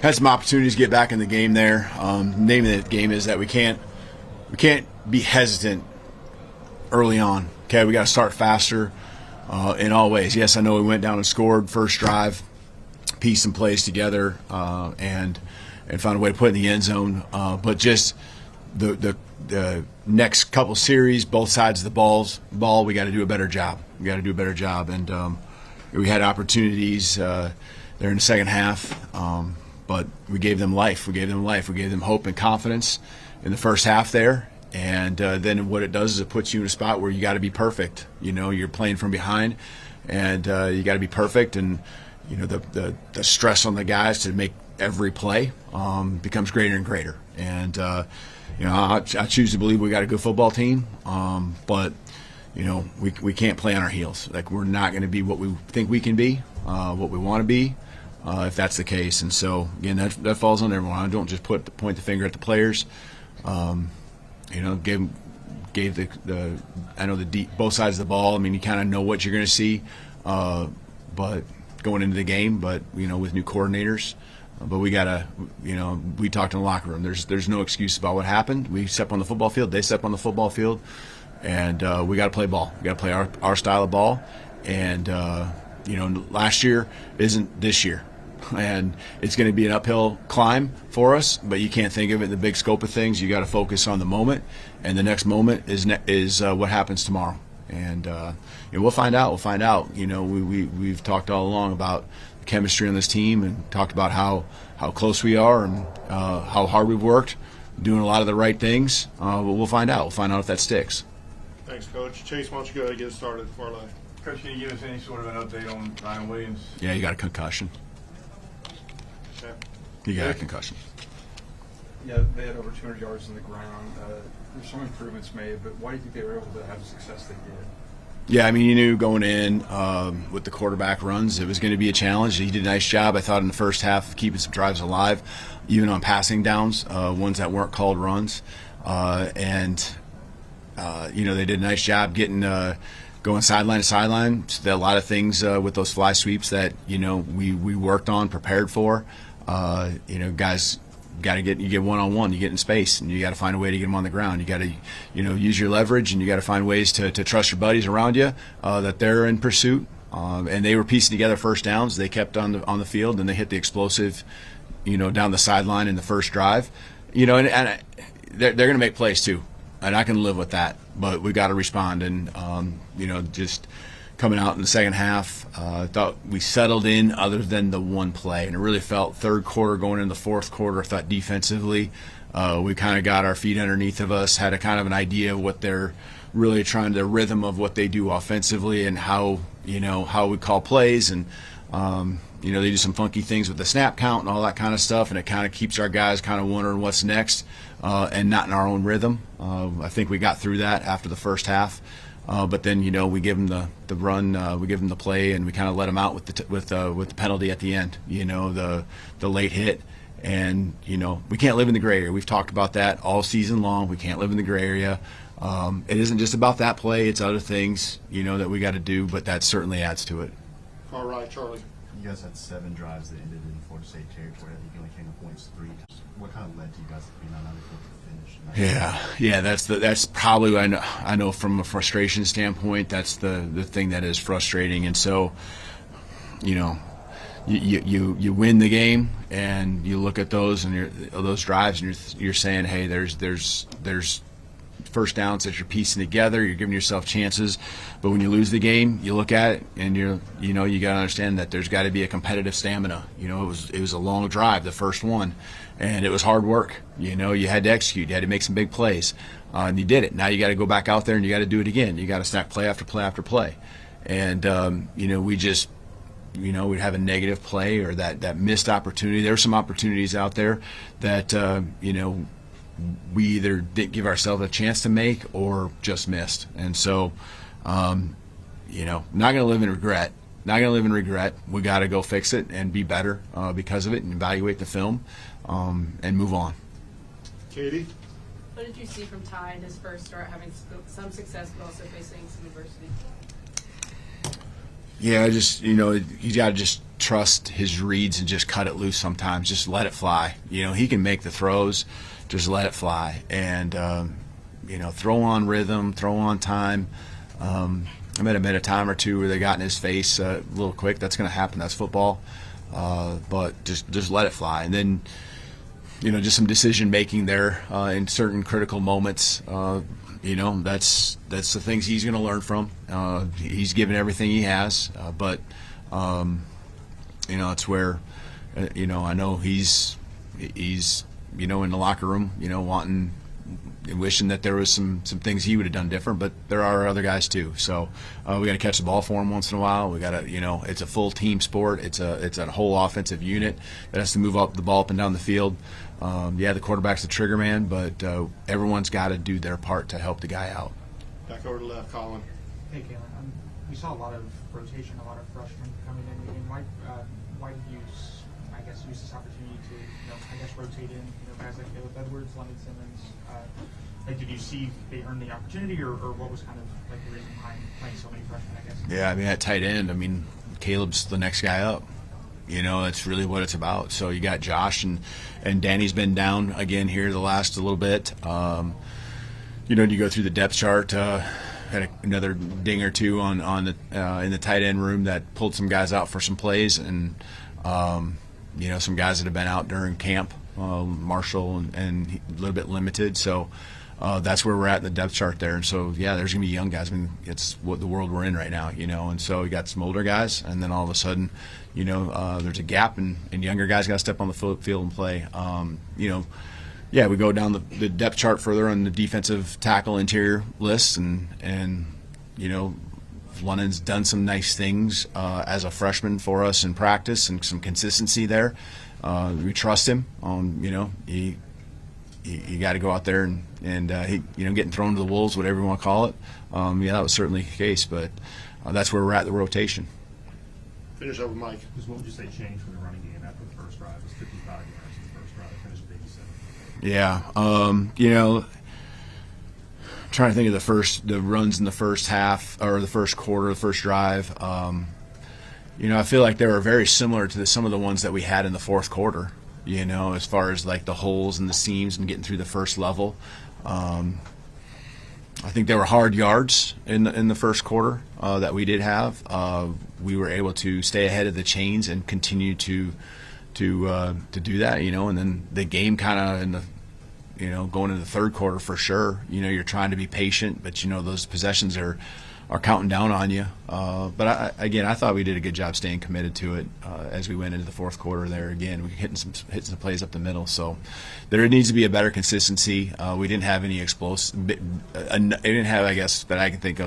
had some opportunities to get back in the game there. Name of the game is that we can't be hesitant early on. Okay, we got to start faster in all ways. Yes, I know we went down and scored first drive, pieced some plays together, and found a way to put it in the end zone. But just the next couple series, both sides of the ball, we got to do a better job. And we had opportunities there in the second half, but we gave them life. We gave them hope and confidence in the first half there. And then what it does is it puts you in a spot where you got to be perfect. You're playing from behind, and you got to be perfect. And the stress on the guys to make every play becomes greater and greater. And I choose to believe we got a good football team, but we can't play on our heels. Like, we're not going to be what we think we can be, what we want to be, if that's the case. And so again, that falls on everyone. I don't just point the finger at the players. Gave both sides of the ball. I mean, you kind of know what you're going to see, but going into the game, but with new coordinators. But we gotta, we talked in the locker room. There's no excuse about what happened. We step on the football field. They step on the football field, and we got to play ball. We got to play our style of ball. And last year isn't this year, and it's going to be an uphill climb for us. But you can't think of it in the big scope of things. You got to focus on the moment, and the next moment is what happens tomorrow. And we'll find out. We've talked all along about chemistry on this team and talked about how close we are and how hard we've worked, doing a lot of the right things. But we'll find out. We'll find out if that sticks. Thanks, Coach. Chase, why don't you go ahead and get us started for our live? Coach, can you give us any sort of an update on Ryan Williams? Yeah, you got a concussion. Okay. You got a concussion. Yeah, they had over 200 yards on the ground. There's some improvements made, but why do you think they were able to have the success they did? Yeah, I mean, you knew going in with the quarterback runs, it was going to be a challenge. He did a nice job, I thought, in the first half of keeping some drives alive, even on passing downs, ones that weren't called runs. They did a nice job getting going sideline to sideline. So a lot of things with those fly sweeps that, we worked on, prepared for. Guys you get one-on-one, you get in space, and you got to find a way to get them on the ground. You got to use your leverage, and you got to find ways to trust your buddies around you that they're in pursuit. And they were piecing together first downs. They kept on the field, and they hit the explosive down the sideline in the first drive. And they're going to make plays too, and I can live with that, but we got to respond. And just coming out in the second half, I thought we settled in other than the one play. And it really felt third quarter going into the fourth quarter, I thought defensively we kind of got our feet underneath of us, had a kind of an idea of what they're really trying, the rhythm of what they do offensively and how we call plays. And, they do some funky things with the snap count and all that kind of stuff, and it kind of keeps our guys kind of wondering what's next and not in our own rhythm. I think we got through that after the first half. But then we give them the run, we give them the play, and we kind of let them out with the penalty at the end. The late hit, and we can't live in the gray area. We've talked about that all season long. We can't live in the gray area. It isn't just about that play; it's other things that we got to do. But that certainly adds to it. All right, Charlie. You guys had 7 drives that ended in Florida State territory. I think you only came to points 3. What kind of led to you guys being unable to finish? Yeah. That's probably I know from a frustration standpoint. That's the thing that is frustrating. And so, you win the game, and you look at those and those drives, and you're saying, hey, there's first downs that you're piecing together. You're giving yourself chances, but when you lose the game, you look at it and you got to understand that there's got to be a competitive stamina. It was a long drive, the first one, and it was hard work. You had to execute. You had to make some big plays, and you did it. Now you got to go back out there and you got to do it again. You got to stack play after play after play, and we just. We'd have a negative play or that missed opportunity. There were some opportunities out there that we either didn't give ourselves a chance to make or just missed. And so, not going to live in regret. We got to go fix it and be better because of it, and evaluate the film and move on. Katie? What did you see from Ty in his first start, having some success but also facing some adversity? Yeah, I just, you got to just trust his reads and just cut it loose sometimes. Just let it fly. He can make the throws. Just let it fly. And, throw on rhythm, throw on time. I might have made a time or two where they got in his face a little quick. That's going to happen. That's football. But just let it fly. And then, just some decision making there in certain critical moments. That's the things he's going to learn from. He's given everything he has, but it's where I know he's in the locker room, wanting and wishing that there was some things he would have done different, but there are other guys too. So we got to catch the ball for him once in a while. We got to, it's a full team sport. It's a whole offensive unit that has to move the ball up and down the field. The quarterback's the trigger man, but everyone's got to do their part to help the guy out. Back over to left, Colin. Hey, Kalen. We saw a lot of rotation, a lot of freshmen coming in. And why did you, use this opportunity to, rotate in, guys like Caleb Edwards, London Simmons? Did you see they earned the opportunity, or what was kind of like the reason behind playing so many freshmen? I guess. Yeah, at tight end, Caleb's the next guy up. That's really what it's about. So you got Josh and Danny's been down again here the last little bit. You go through the depth chart. Had another ding or two on the in the tight end room that pulled some guys out for some plays, and some guys that have been out during camp, Marshall and a little bit limited. So that's where we're at in the depth chart there. And so there's gonna be young guys. It's what the world we're in right now, And so you got some older guys, and then all of a sudden, there's a gap, and younger guys got to step on the field and play. We go down the depth chart further on the defensive tackle interior list, and London's done some nice things as a freshman for us in practice and some consistency there. We trust him. You got to go out there and he, getting thrown to the wolves, whatever you want to call it. That was certainly the case, but that's where we're at the rotation. Finish up with Mike. Just what would you say changed from the running game after the first drive? It was 55 yards in the first drive. It finished 57. Yeah. Trying to think of the runs in the first half or the first quarter, the first drive. I feel like they were very similar to some of the ones that we had in the fourth quarter. As far as like the holes and the seams and getting through the first level. I think there were hard yards in the first quarter that we did have. We were able to stay ahead of the chains and continue to do that, and then the game kind of in the going into the third quarter for sure. You're trying to be patient, but those possessions are counting down on you. But I thought we did a good job staying committed to it as we went into the fourth quarter. There again, we hitting some plays up the middle. So there needs to be a better consistency. We didn't have any explosive. It didn't have, I guess, that I can think of.